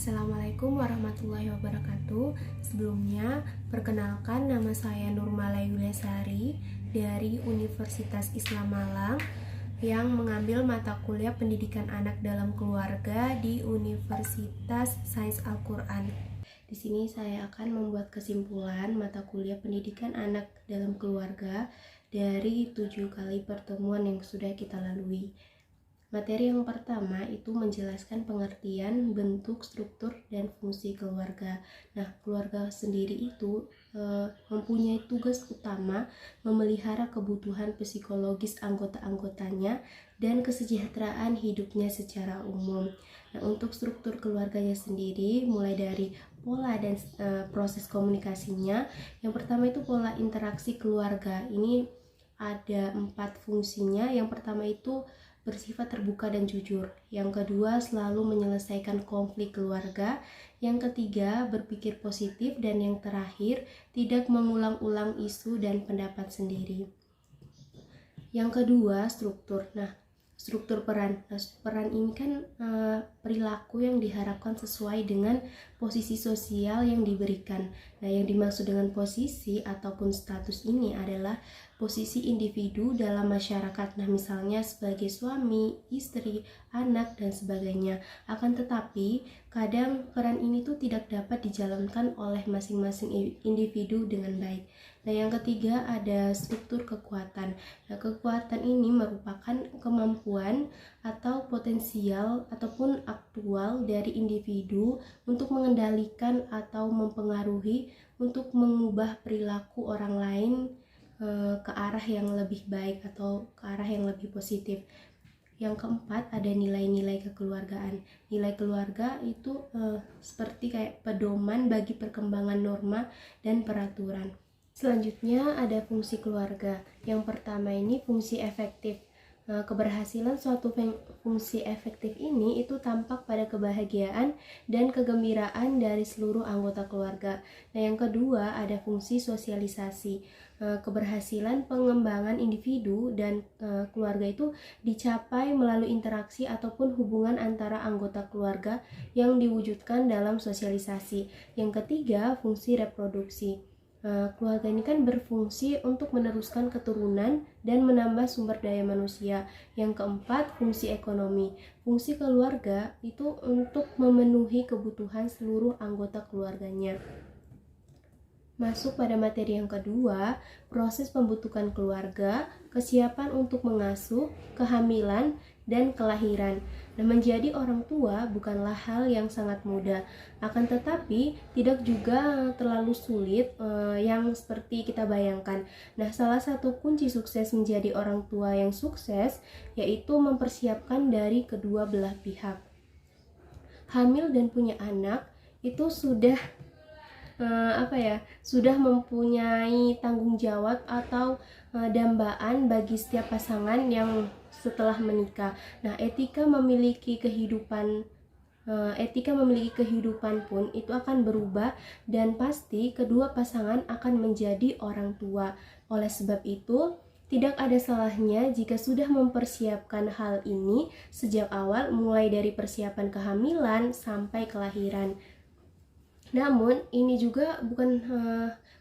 Assalamualaikum warahmatullahi wabarakatuh. Sebelumnya, perkenalkan nama saya Nurmala Yuliasari dari Universitas Islam Malang yang mengambil mata kuliah Pendidikan Anak dalam Keluarga di Universitas Sains Al-Quran. Di sini saya akan membuat kesimpulan mata kuliah Pendidikan Anak dalam Keluarga dari 7 kali pertemuan yang sudah kita lalui. Materi yang pertama itu menjelaskan pengertian, bentuk, struktur, dan fungsi keluarga. Nah, keluarga sendiri itu mempunyai tugas utama memelihara kebutuhan psikologis anggota-anggotanya dan kesejahteraan hidupnya secara umum. Nah, untuk struktur keluarganya sendiri, mulai dari pola dan proses komunikasinya. Yang pertama itu pola interaksi keluarga. Ini ada 4 fungsinya. Yang pertama itu bersifat terbuka dan jujur. Yang kedua, selalu menyelesaikan konflik keluarga. Yang ketiga, berpikir positif. Dan yang terakhir, tidak mengulang-ulang isu dan pendapat sendiri. Yang kedua, struktur. Nah, struktur peran. Peran ini kan perilaku yang diharapkan sesuai dengan posisi sosial yang diberikan. Nah, yang dimaksud dengan posisi ataupun status ini adalah posisi individu dalam masyarakat. Nah, misalnya sebagai suami, istri, anak, dan sebagainya. Akan tetapi, kadang peran ini tuh tidak dapat dijalankan oleh masing-masing individu dengan baik. Nah, yang ketiga ada struktur kekuatan. Nah, kekuatan ini merupakan kemampuan atau potensial ataupun aktual dari individu untuk mengendalikan atau mempengaruhi untuk mengubah perilaku orang lain ke arah yang lebih baik atau ke arah yang lebih positif. Yang keempat ada nilai-nilai kekeluargaan. Nilai keluarga itu seperti kayak pedoman bagi perkembangan norma dan peraturan. Selanjutnya ada fungsi keluarga. Yang pertama ini fungsi efektif. Keberhasilan suatu fungsi efektif ini itu tampak pada kebahagiaan dan kegembiraan dari seluruh anggota keluarga. Nah, yang kedua ada fungsi sosialisasi. Keberhasilan pengembangan individu dan keluarga itu dicapai melalui interaksi ataupun hubungan antara anggota keluarga yang diwujudkan dalam sosialisasi. Yang ketiga, fungsi reproduksi. Keluarga ini kan berfungsi untuk meneruskan keturunan dan menambah sumber daya manusia. Yang keempat, fungsi ekonomi. Fungsi keluarga itu untuk memenuhi kebutuhan seluruh anggota keluarganya. Masuk pada materi yang kedua, proses pembentukan keluarga, kesiapan untuk mengasuh, kehamilan, dan kelahiran. Nah, menjadi orang tua bukanlah hal yang sangat mudah. Akan tetapi, tidak juga terlalu sulit yang seperti kita bayangkan. Nah, salah satu kunci sukses menjadi orang tua yang sukses yaitu mempersiapkan dari kedua belah pihak. Hamil dan punya anak itu sudah sudah mempunyai tanggung jawab atau dambaan bagi setiap pasangan yang setelah menikah. Nah, etika memiliki kehidupan pun itu akan berubah dan pasti kedua pasangan akan menjadi orang tua. Oleh sebab itu, tidak ada salahnya jika sudah mempersiapkan hal ini sejak awal, mulai dari persiapan kehamilan sampai kelahiran. Namun, ini juga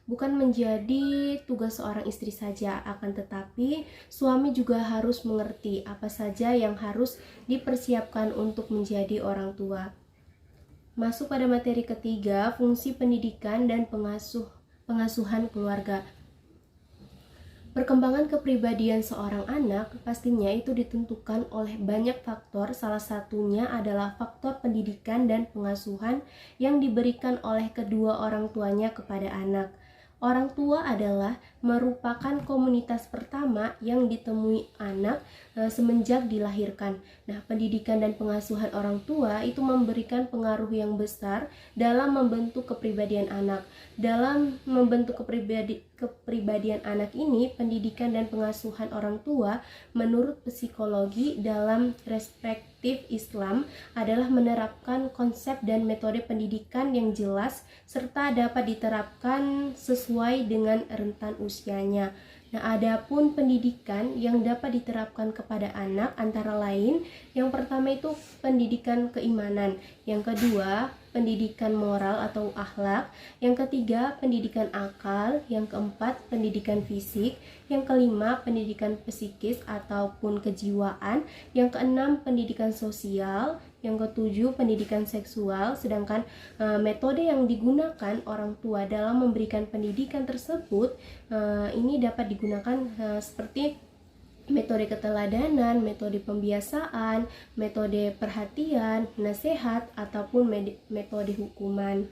bukan menjadi tugas seorang istri saja, akan tetapi suami juga harus mengerti apa saja yang harus dipersiapkan untuk menjadi orang tua. Masuk pada materi ketiga, fungsi pendidikan dan pengasuhan keluarga. Perkembangan kepribadian seorang anak pastinya itu ditentukan oleh banyak faktor. Salah satunya adalah faktor pendidikan dan pengasuhan yang diberikan oleh kedua orang tuanya kepada anak. Orang tua adalah merupakan komunitas pertama yang ditemui anak semenjak dilahirkan. Nah, pendidikan dan pengasuhan orang tua itu memberikan pengaruh yang besar dalam membentuk kepribadian anak. Dalam membentuk kepribadian anak ini, pendidikan dan pengasuhan orang tua menurut psikologi dalam perspektif Islam adalah menerapkan konsep dan metode pendidikan yang jelas serta dapat diterapkan sesuai dengan rentan usianya. Nah, adapun pendidikan yang dapat diterapkan kepada anak antara lain, yang pertama itu pendidikan keimanan, yang kedua pendidikan moral atau akhlak, yang ketiga pendidikan akal, yang keempat pendidikan fisik, yang kelima pendidikan psikis ataupun kejiwaan, yang keenam pendidikan sosial, yang ketujuh pendidikan seksual. Sedangkan metode yang digunakan orang tua dalam memberikan pendidikan tersebut ini dapat digunakan seperti metode keteladanan, metode pembiasaan, metode perhatian, nasihat, ataupun metode hukuman.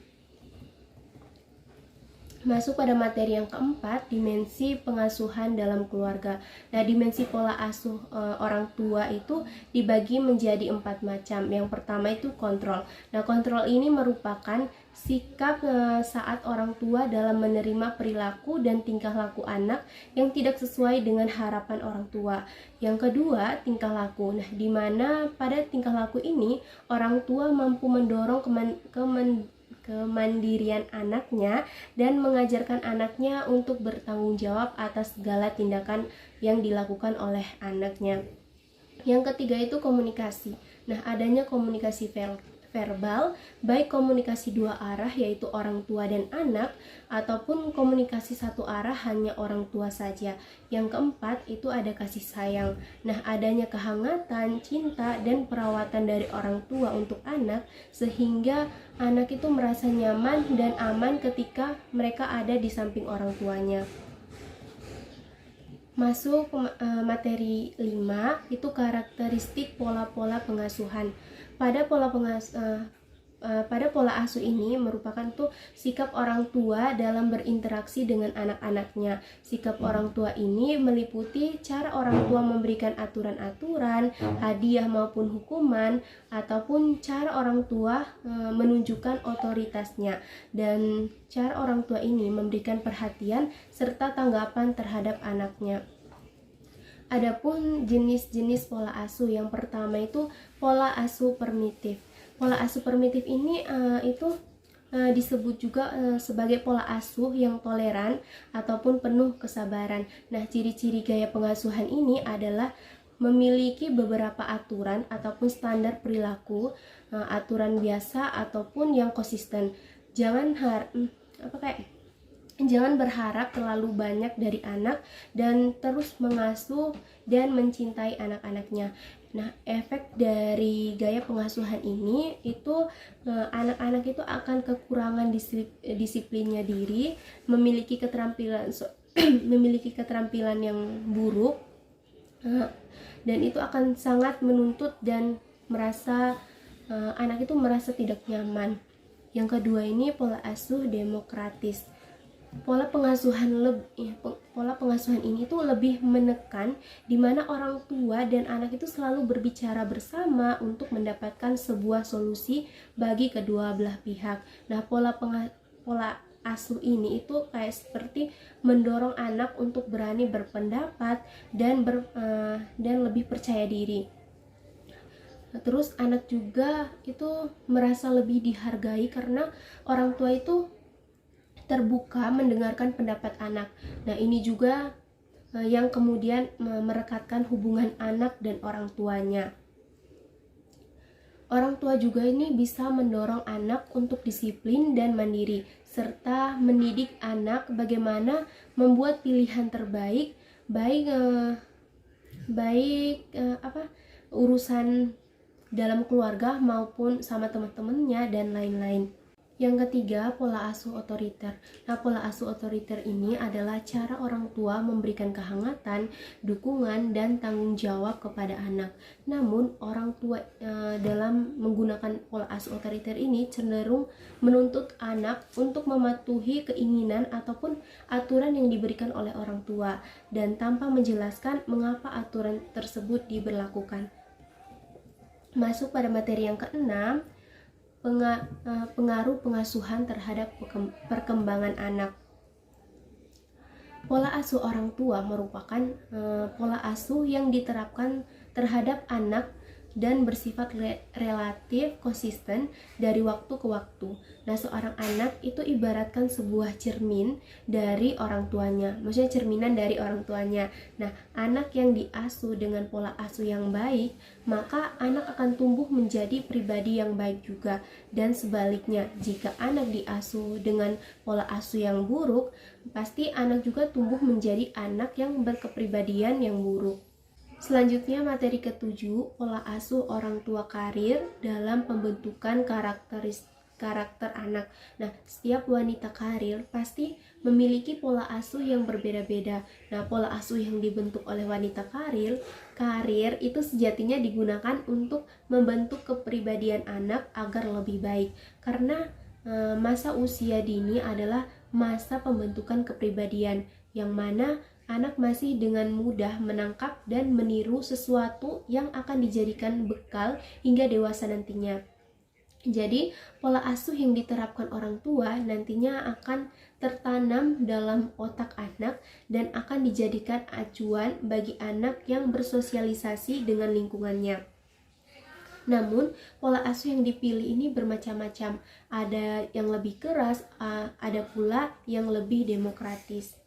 Masuk pada materi yang keempat, dimensi pengasuhan dalam keluarga. Nah, dimensi pola asuh orang tua itu dibagi menjadi 4 macam. Yang pertama itu kontrol. Nah, kontrol ini merupakan sikap saat orang tua dalam menerima perilaku dan tingkah laku anak yang tidak sesuai dengan harapan orang tua. Yang kedua, tingkah laku. Nah, di mana pada tingkah laku ini orang tua mampu mendorong kemandirian anaknya dan mengajarkan anaknya untuk bertanggung jawab atas segala tindakan yang dilakukan oleh anaknya. Yang ketiga itu komunikasi. Nah, adanya komunikasi verbal, baik komunikasi dua arah yaitu orang tua dan anak, ataupun komunikasi satu arah hanya orang tua saja. Yang keempat itu ada kasih sayang. Nah, adanya kehangatan, cinta, dan perawatan dari orang tua untuk anak sehingga anak itu merasa nyaman dan aman ketika mereka ada di samping orang tuanya. Masuk materi 5 itu karakteristik pola-pola pengasuhan. Pada pola asuh ini merupakan tuh sikap orang tua dalam berinteraksi dengan anak-anaknya. Sikap orang tua ini meliputi cara orang tua memberikan aturan-aturan, hadiah maupun hukuman, ataupun cara orang tua menunjukkan otoritasnya, dan cara orang tua ini memberikan perhatian serta tanggapan terhadap anaknya. Adapun jenis-jenis pola asuh, yang pertama itu pola asuh primitif. Pola asuh primitif ini disebut juga sebagai pola asuh yang toleran ataupun penuh kesabaran. Nah, ciri-ciri gaya pengasuhan ini adalah memiliki beberapa aturan ataupun standar perilaku, aturan biasa ataupun yang konsisten. Jangan berharap terlalu banyak dari anak dan terus mengasuh dan mencintai anak-anaknya. Nah, efek dari gaya pengasuhan ini itu anak-anak itu akan kekurangan disiplinnya diri, memiliki keterampilan yang buruk, dan itu akan sangat menuntut dan anak itu merasa tidak nyaman. Yang kedua ini pola asuh demokratis. Pola pengasuhan ini tuh lebih menekan di mana orang tua dan anak itu selalu berbicara bersama untuk mendapatkan sebuah solusi bagi kedua belah pihak. Nah, pola asuh ini itu kayak seperti mendorong anak untuk berani berpendapat dan lebih percaya diri. Terus anak juga itu merasa lebih dihargai karena orang tua itu terbuka mendengarkan pendapat anak. Nah, ini juga yang kemudian merekatkan hubungan anak dan orang tuanya. Orang tua juga ini bisa mendorong anak untuk disiplin dan mandiri, serta mendidik anak bagaimana membuat pilihan terbaik, urusan dalam keluarga maupun sama teman-temannya dan lain-lain. Yang ketiga, pola asuh otoriter. Nah, pola asuh otoriter ini adalah cara orang tua memberikan kehangatan, dukungan, dan tanggung jawab kepada anak. Namun, orang tua dalam menggunakan pola asuh otoriter ini cenderung menuntut anak untuk mematuhi keinginan ataupun aturan yang diberikan oleh orang tua, dan tanpa menjelaskan mengapa aturan tersebut diberlakukan. Masuk pada materi yang keenam, pengaruh pengasuhan terhadap perkembangan anak. Pola asuh orang tua merupakan pola asuh yang diterapkan terhadap anak dan bersifat relatif konsisten dari waktu ke waktu. Nah, seorang anak itu ibaratkan sebuah cermin dari orang tuanya, maksudnya cerminan dari orang tuanya. Nah, anak yang diasuh dengan pola asuh yang baik, maka anak akan tumbuh menjadi pribadi yang baik juga. Dan sebaliknya, jika anak diasuh dengan pola asuh yang buruk, pasti anak juga tumbuh menjadi anak yang berkepribadian yang buruk. Selanjutnya, materi ketujuh, pola asuh orang tua karir dalam pembentukan karakter anak. Nah, setiap wanita karir pasti memiliki pola asuh yang berbeda-beda. Nah, pola asuh yang dibentuk oleh wanita karir itu sejatinya digunakan untuk membentuk kepribadian anak agar lebih baik. Karena masa usia dini adalah masa pembentukan kepribadian, yang mana anak masih dengan mudah menangkap dan meniru sesuatu yang akan dijadikan bekal hingga dewasa nantinya. Jadi, pola asuh yang diterapkan orang tua nantinya akan tertanam dalam otak anak dan akan dijadikan acuan bagi anak yang bersosialisasi dengan lingkungannya. Namun, pola asuh yang dipilih ini bermacam-macam. Ada yang lebih keras, ada pula yang lebih demokratis.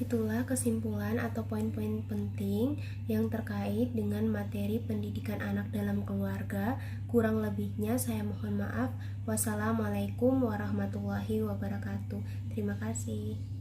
Itulah kesimpulan atau poin-poin penting yang terkait dengan materi pendidikan anak dalam keluarga. Kurang lebihnya saya mohon maaf. Wassalamualaikum warahmatullahi wabarakatuh. Terima kasih.